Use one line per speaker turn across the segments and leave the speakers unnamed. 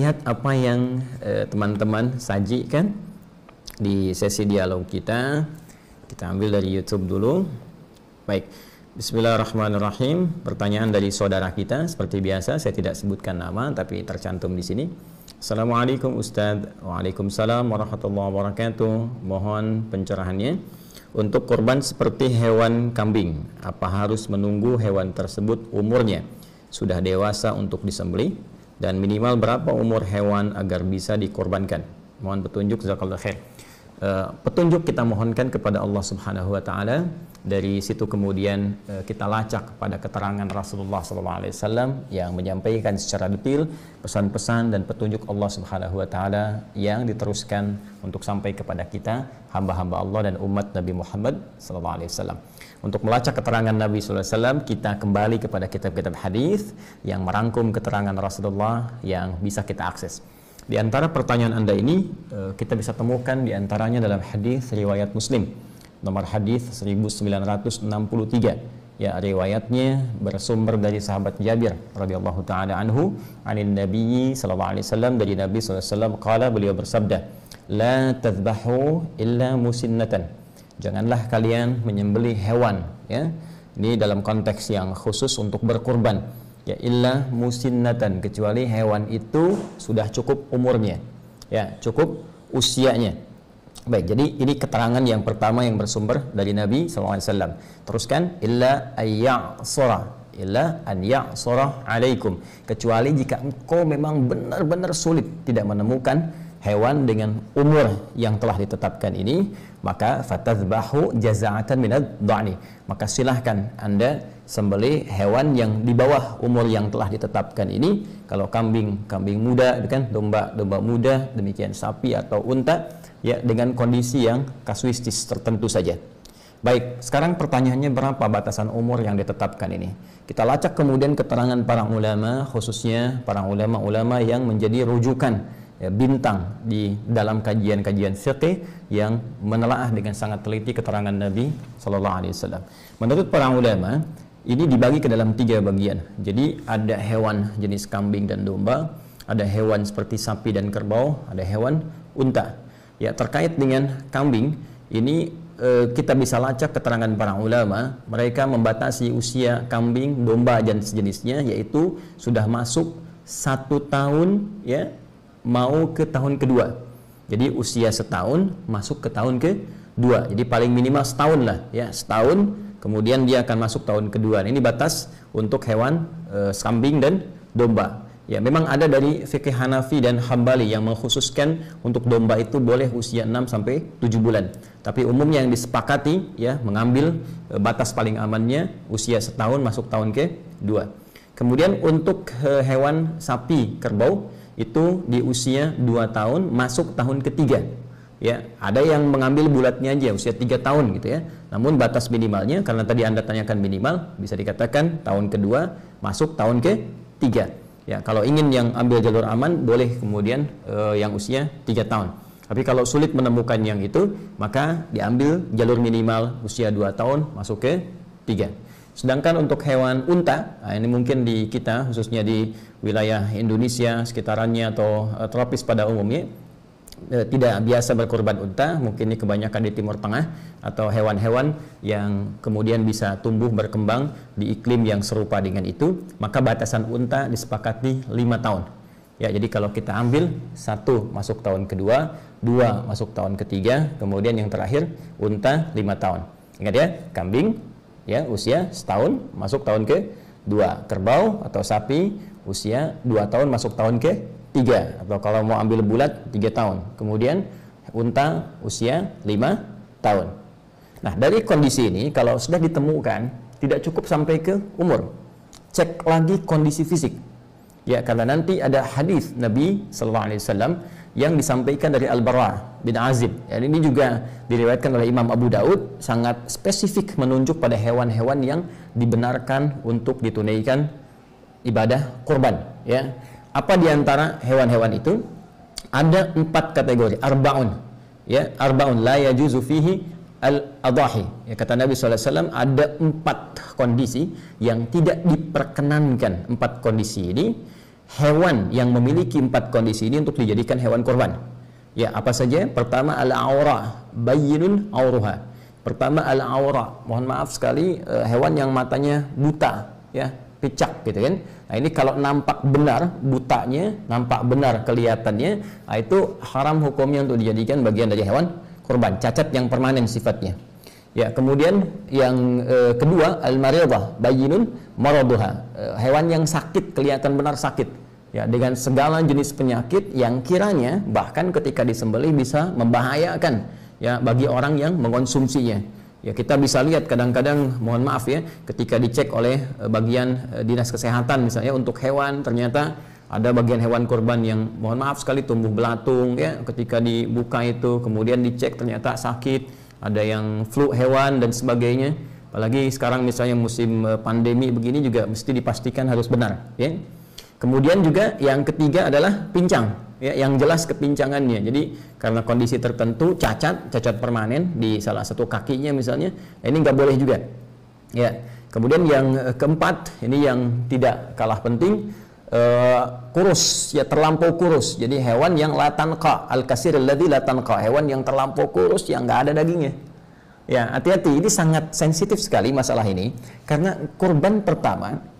lihat apa yang teman-teman sajikan di sesi dialog kita. Kita ambil dari YouTube dulu. Baik, bismillahirrahmanirrahim. Pertanyaan dari saudara kita, seperti biasa saya tidak sebutkan nama tapi tercantum di sini. Assalamualaikum Ustadz. Waalaikumsalam warahmatullahi wabarakatuh. Mohon pencerahannya. Untuk korban seperti hewan kambing, apa harus menunggu hewan tersebut umurnya sudah dewasa untuk disembelih, dan minimal berapa umur hewan agar bisa dikorbankan? Mohon petunjuk, jazakallahu khair. Petunjuk kita mohonkan kepada Allah Subhanahu wa taala. Dari situ kemudian kita lacak pada keterangan Rasulullah SAW yang menyampaikan secara detail pesan-pesan dan petunjuk Allah Subhanahu wa taala yang diteruskan untuk sampai kepada kita, hamba-hamba Allah dan umat Nabi Muhammad SAW. Untuk melacak keterangan Nabi SAW, kita kembali kepada kitab-kitab hadis yang merangkum keterangan Rasulullah yang bisa kita akses. Di antara pertanyaan Anda ini, kita bisa temukan di antaranya dalam hadis riwayat Muslim, nomor hadis 1963. Ya, riwayatnya bersumber dari sahabat Jabir radhiyallahu taala anhu, anin Nabi sallallahu alaihi wasallam, dari Nabi sallallahu alaihi wasallam, qala, beliau bersabda, la tadhbahu illa musinnatan. Janganlah kalian menyembelih hewan, ya. Ini dalam konteks yang khusus untuk berkurban. Ya, illa musinnatan, kecuali hewan itu sudah cukup umurnya, ya, cukup usianya. Baik, jadi ini keterangan yang pertama yang bersumber dari Nabi SAW. Teruskan, illa an ya'sura alaikum, kecuali jika engkau memang benar-benar sulit tidak menemukan hewan dengan umur yang telah ditetapkan ini, maka fatadhbahu jaza'atan minad dha'ni, maka silahkan Anda sembelih hewan yang di bawah umur yang telah ditetapkan ini. Kalau kambing muda, kan, domba muda, demikian sapi atau unta, ya, dengan kondisi yang kasuistis tertentu saja. Baik, sekarang pertanyaannya, berapa batasan umur yang ditetapkan ini? Kita lacak kemudian keterangan para ulama, khususnya para ulama-ulama yang menjadi rujukan, ya, bintang di dalam kajian-kajian fiqih yang menelaah dengan sangat teliti keterangan Nabi sallallahu alaihi wasallam. Menurut para ulama, ini dibagi ke dalam 3 bagian. Jadi ada hewan jenis kambing dan domba, ada hewan seperti sapi dan kerbau, ada hewan unta. Ya, terkait dengan kambing ini kita bisa lacak keterangan para ulama. Mereka membatasi usia kambing, domba dan sejenisnya, yaitu sudah masuk 1 tahun, ya, mau ke tahun kedua. Jadi usia setahun masuk ke tahun kedua. Jadi paling minimal setahun lah, ya, setahun. Kemudian dia akan masuk tahun kedua. Ini batas untuk hewan kambing dan domba. Ya, memang ada dari fikih Hanafi dan Hambali yang mengkhususkan untuk domba itu boleh usia 6 sampai 7 bulan. Tapi umumnya yang disepakati, ya, mengambil batas paling amannya usia setahun masuk tahun kedua. Kemudian untuk hewan sapi, kerbau, itu di usia 2 tahun masuk tahun ketiga. Ya, ada yang mengambil bulatnya aja usia 3 tahun gitu, ya. Namun batas minimalnya, karena tadi Anda tanyakan minimal, bisa dikatakan tahun kedua masuk tahun ketiga. Ya, kalau ingin yang ambil jalur aman, boleh kemudian yang usia 3 tahun. Tapi kalau sulit menemukan yang itu, maka diambil jalur minimal usia 2 tahun masuk ke 3. Sedangkan untuk hewan unta, nah ini mungkin di kita, khususnya di wilayah Indonesia sekitarannya atau tropis pada umumnya, tidak biasa berkorban unta. Mungkin ini kebanyakan di Timur Tengah, atau hewan-hewan yang kemudian bisa tumbuh berkembang di iklim yang serupa dengan itu. Maka batasan unta disepakati 5 tahun. Ya, jadi kalau kita ambil 1 masuk tahun kedua, 2 masuk tahun ketiga, kemudian yang terakhir unta 5 tahun. Ingat ya, kambing, ya, usia setahun masuk tahun kedua, kerbau atau sapi usia 2 tahun masuk tahun ketiga, atau kalau mau ambil bulat 3 tahun. Kemudian unta usia 5 tahun. Nah, dari kondisi ini kalau sudah ditemukan tidak cukup sampai ke umur, cek lagi kondisi fisik. Ya, karena nanti ada hadis Nabi sallallahu alaihi wasallam yang disampaikan dari Al-Bara bin Azib. Ya, ini juga diriwayatkan oleh Imam Abu Daud, sangat spesifik menunjuk pada hewan-hewan yang dibenarkan untuk ditunaikan ibadah kurban. Ya, apa diantara hewan-hewan itu? Ada 4 kategori, arba'un. Ya, arba'un la yajuzu fihi al-adahi. Ya, kata Nabi SAW, ada 4 kondisi yang tidak diperkenankan. 4 kondisi ini hewan yang memiliki 4 kondisi ini untuk dijadikan hewan kurban. Ya, apa saja? Pertama, al-aura, bayyinun auruha. Pertama, al-aura. Mohon maaf sekali, hewan yang matanya buta, ya, picak gitu kan. Nah, ini kalau nampak benar butanya, nampak benar kelihatannya, nah itu haram hukumnya untuk dijadikan bagian dari hewan kurban, cacat yang permanen sifatnya. Ya, kemudian yang kedua, al-maridah, bayyinun maraduha. Hewan yang sakit, kelihatan benar sakit. Ya, dengan segala jenis penyakit yang kiranya bahkan ketika disembelih bisa membahayakan ya bagi orang yang mengkonsumsinya. Ya, kita bisa lihat kadang-kadang, mohon maaf ya, ketika dicek oleh bagian dinas kesehatan misalnya untuk hewan, ternyata ada bagian hewan kurban yang mohon maaf sekali tumbuh belatung ya, ketika dibuka itu kemudian dicek ternyata sakit, ada yang flu hewan dan sebagainya. Apalagi sekarang misalnya musim pandemi begini juga mesti dipastikan harus benar ya. Kemudian juga yang ketiga adalah pincang ya, yang jelas kepincangannya. Jadi karena kondisi tertentu cacat permanen di salah satu kakinya misalnya, ini nggak boleh juga ya. Kemudian yang keempat, ini yang tidak kalah penting, kurus ya, terlampau kurus. Jadi hewan yang la tanqa, al-kasir alladzi la tanqa, hewan yang terlampau kurus yang nggak ada dagingnya. Ya, hati-hati, ini sangat sensitif sekali masalah ini, karena kurban pertama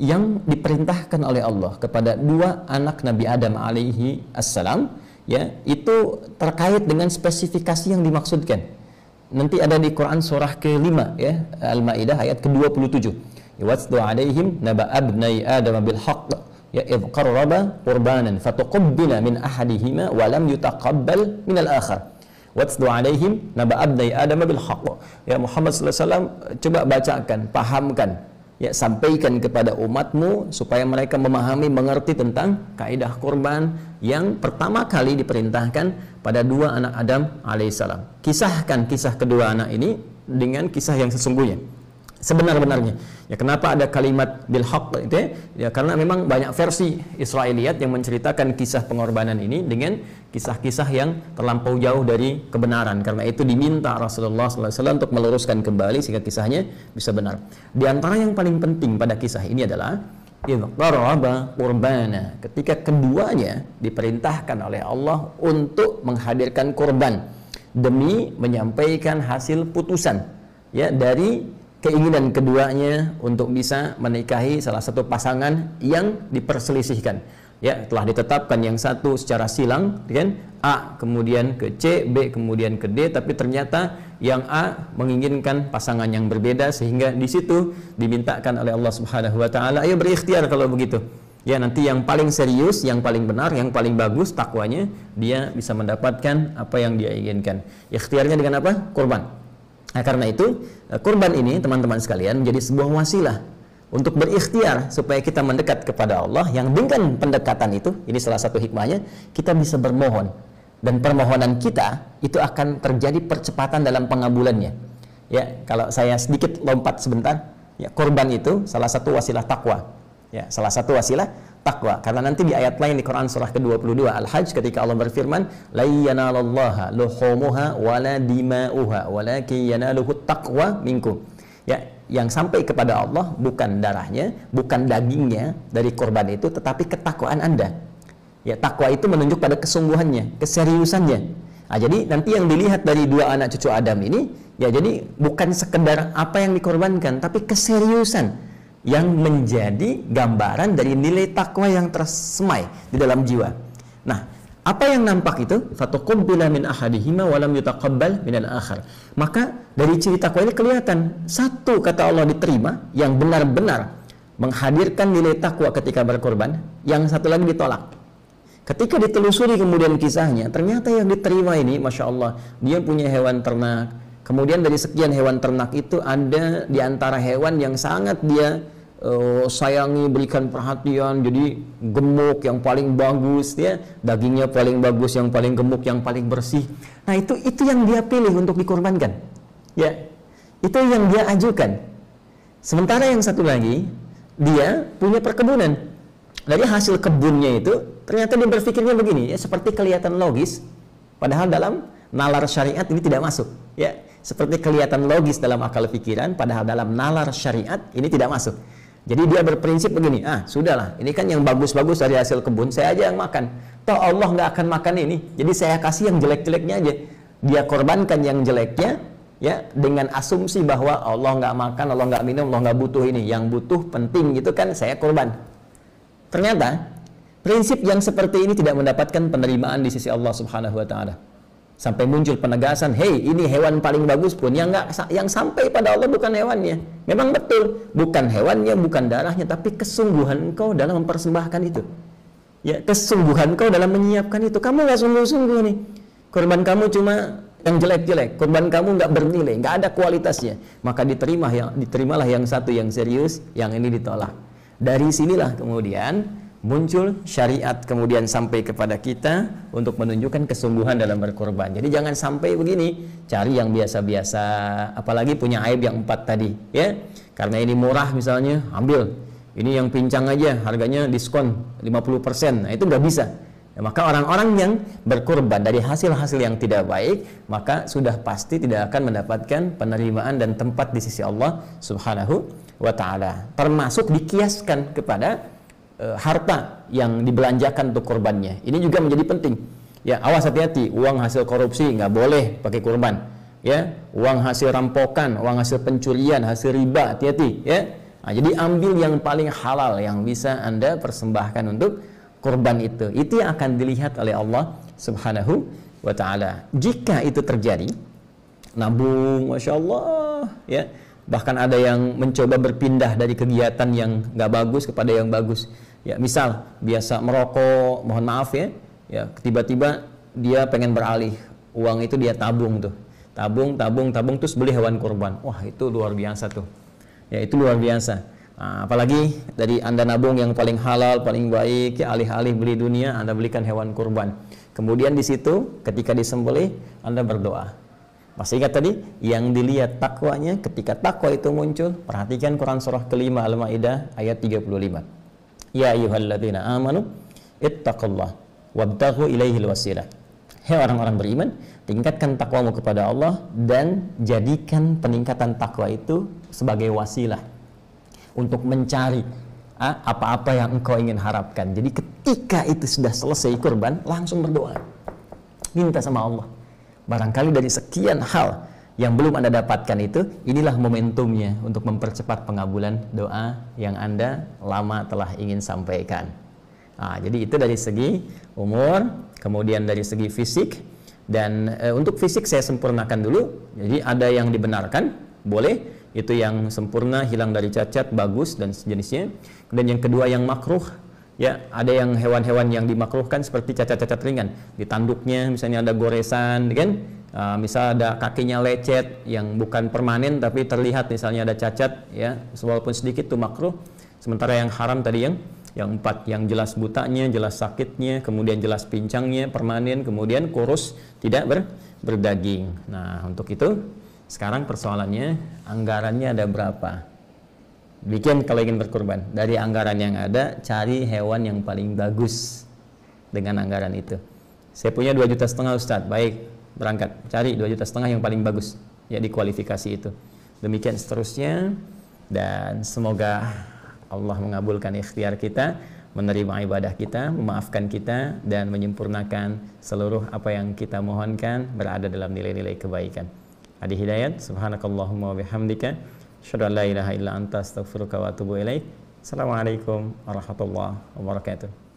yang diperintahkan oleh Allah kepada 2 anak Nabi Adam alaihi assalam ya, itu terkait dengan spesifikasi yang dimaksudkan. Nanti ada di Quran surah ke-5 ya, Al-Maidah ayat ke-27. Watlu alaihim naba abnai Adam bil haqq ya idh qarraba qurbanan fatuqabbala min ahadihima wa lam yutaqabbal min al-akhar. Watlu alaihim naba abnai Adam bil haqq. Ya Muhammad sallallahu alaihi wasallam, coba bacakan, pahamkan ya, sampaikan kepada umatmu supaya mereka memahami, mengerti tentang kaidah kurban yang pertama kali diperintahkan pada 2 anak Adam alaihissalam. Kisahkan kisah kedua anak ini dengan kisah yang sesungguhnya, sebenar-benarnya. Ya, kenapa ada kalimat bil haqq itu ya, karena memang banyak versi Israiliyat yang menceritakan kisah pengorbanan ini dengan kisah-kisah yang terlampau jauh dari kebenaran. Karena itu diminta Rasulullah SAW untuk meluruskan kembali sehingga kisahnya bisa benar. Di antara yang paling penting pada kisah ini adalah idh qurbana, ketika keduanya diperintahkan oleh Allah untuk menghadirkan kurban demi menyampaikan hasil putusan ya dari keinginan keduanya untuk bisa menikahi salah satu pasangan yang diperselisihkan. Ya, telah ditetapkan yang satu secara silang, kan? A kemudian ke C, B kemudian ke D, tapi ternyata yang A menginginkan pasangan yang berbeda, sehingga di situ dimintakan oleh Allah Subhanahu wa taala, ayo berikhtiar kalau begitu. Ya, nanti yang paling serius, yang paling benar, yang paling bagus takwanya, dia bisa mendapatkan apa yang dia inginkan. Ikhtiarnya dengan apa? Kurban. Nah, karena itu kurban ini teman-teman sekalian menjadi sebuah wasilah untuk berikhtiar supaya kita mendekat kepada Allah, yang dengan pendekatan itu, ini salah satu hikmahnya, kita bisa bermohon, dan permohonan kita itu akan terjadi percepatan dalam pengabulannya. Ya, kalau saya sedikit lompat sebentar, ya, kurban itu salah satu wasilah takwa. Ya, salah satu wasilah takwa. Karena nanti di ayat lain di Quran surah ke-22 Al-Hajj, ketika Allah berfirman, la yanalallaha luhumuha wala dima'uha walakin yanaluhu taqwa minkum. Ya, yang sampai kepada Allah bukan darahnya, bukan dagingnya dari korban itu, tetapi ketakwaan Anda. Ya, takwa itu menunjuk pada kesungguhannya, keseriusannya. Nah, jadi nanti yang dilihat dari 2 anak cucu Adam ini, ya, jadi bukan sekedar apa yang dikorbankan, tapi keseriusan yang menjadi gambaran dari nilai takwa yang tersemai di dalam jiwa. Nah, apa yang nampak itu? Fatuqabbala min ahadihima wa lam yutaqabbal min al-akhar. Maka dari ciri takwa ini kelihatan, satu kata Allah diterima, yang benar-benar menghadirkan nilai takwa ketika berkorban, yang satu lagi ditolak. Ketika ditelusuri kemudian kisahnya, ternyata yang diterima ini, Masya Allah, dia punya hewan ternak. Kemudian dari sekian hewan ternak itu ada di antara hewan yang sangat dia sayangi, berikan perhatian, jadi gemuk yang paling bagus ya, dagingnya paling bagus, yang paling gemuk, yang paling bersih. Nah, itu yang dia pilih untuk dikorbankan. Ya, itu yang dia ajukan. Sementara yang satu lagi, dia punya perkebunan. Dari hasil kebunnya itu ternyata dia berpikirnya begini, ya, seperti kelihatan logis, padahal dalam nalar syariat ini tidak masuk. Ya, seperti kelihatan logis dalam akal pikiran, padahal dalam nalar syariat ini tidak masuk. Jadi dia berprinsip begini, sudahlah, ini kan yang bagus-bagus dari hasil kebun, saya aja yang makan. Toh Allah nggak akan makan ini, jadi saya kasih yang jelek-jeleknya aja. Dia korbankan yang jeleknya, ya, dengan asumsi bahwa Allah nggak makan, Allah nggak minum, Allah nggak butuh ini. Yang butuh penting gitu kan, saya korban. Ternyata prinsip yang seperti ini tidak mendapatkan penerimaan di sisi Allah Subhanahu wa Ta'ala. Sampai muncul penegasan, hei, ini hewan paling bagus pun yang sampai pada Allah bukan hewannya. Memang betul, bukan hewannya, bukan darahnya, tapi kesungguhan engkau dalam mempersembahkan itu. Ya, kesungguhan engkau dalam menyiapkan itu. Kamu nggak sungguh-sungguh nih. Korban kamu cuma yang jelek-jelek, korban kamu nggak bernilai, nggak ada kualitasnya. Maka diterimalah yang satu yang serius, yang ini ditolak. Dari sinilah kemudian muncul syariat kemudian sampai kepada kita untuk menunjukkan kesungguhan dalam berkorban. Jadi jangan sampai begini, cari yang biasa-biasa, apalagi punya aib yang 4 tadi, ya. Karena ini murah misalnya, ambil. Ini yang pincang aja, harganya diskon 50%. Nah, itu nggak bisa. Ya, maka orang-orang yang berkorban dari hasil-hasil yang tidak baik, maka sudah pasti tidak akan mendapatkan penerimaan dan tempat di sisi Allah Subhanahu wa Ta'ala. Termasuk dikiaskan kepada harta yang dibelanjakan untuk korbannya. Ini juga menjadi penting. Ya, awas, hati-hati, uang hasil korupsi nggak boleh pakai korban. Ya, uang hasil rampokan, uang hasil pencurian, hasil riba, hati-hati. Ya, nah, jadi ambil yang paling halal yang bisa Anda persembahkan untuk korban itu. Itu yang akan dilihat oleh Allah Subhanahu wa Ta'ala. Jika itu terjadi, nabung, masya Allah, ya. Bahkan ada yang mencoba berpindah dari kegiatan yang nggak bagus kepada yang bagus. Ya, misal biasa merokok, mohon maaf ya, tiba-tiba dia pengen beralih, uang itu dia tabung tuh, tabung terus beli hewan kurban. Wah, itu luar biasa tuh. Ya, itu luar biasa. Nah, apalagi dari Anda nabung yang paling halal, paling baik, ya, alih-alih beli dunia, Anda belikan hewan kurban. Kemudian di situ ketika disembelih, Anda berdoa. Masih ingat tadi? Yang dilihat takwanya. Ketika takwa itu muncul, perhatikan Quran surah kelima Al-Maidah ayat 35. Ya ayyuhalladzina amanu ittaqullah wabtaghu ilaihil wasilah. Hei orang-orang beriman, tingkatkan takwamu kepada Allah dan jadikan peningkatan takwa itu sebagai wasilah untuk mencari apa-apa yang engkau ingin harapkan. Jadi ketika itu sudah selesai kurban, langsung berdoa. Minta sama Allah. Barangkali dari sekian hal yang belum Anda dapatkan itu, inilah momentumnya untuk mempercepat pengabulan doa yang Anda lama telah ingin sampaikan. Nah, jadi itu dari segi umur, kemudian dari segi fisik. Dan untuk fisik saya sempurnakan dulu. Jadi ada yang dibenarkan, boleh, itu yang sempurna, hilang dari cacat, bagus dan sejenisnya. Dan yang kedua yang makruh, ya, ada yang hewan-hewan yang dimakruhkan seperti cacat-cacat ringan. Di tanduknya misalnya ada goresan, kan? Misal ada kakinya lecet yang bukan permanen tapi terlihat misalnya ada cacat, ya, walaupun sedikit itu makruh. Sementara yang haram tadi yang 4, yang jelas butanya, jelas sakitnya, kemudian jelas pincangnya, permanen, kemudian kurus, tidak berdaging. Nah, untuk itu sekarang persoalannya, anggarannya ada berapa? Bikin kalau ingin berkurban, dari anggaran yang ada, cari hewan yang paling bagus dengan anggaran itu. Saya punya 2,5 juta Ustaz, baik, berangkat, cari 2,5 juta yang paling bagus, ya, di kualifikasi itu. Demikian seterusnya, dan semoga Allah mengabulkan ikhtiar kita, menerima ibadah kita, memaafkan kita, dan menyempurnakan seluruh apa yang kita mohonkan berada dalam nilai-nilai kebaikan. Hadi hidayat, subhanakallahumma wa bihamdika, asyhadu an la ilaha illa anta astaghfiruka wa atubu ilaik. Assalamualaikum warahmatullahi wabarakatuh.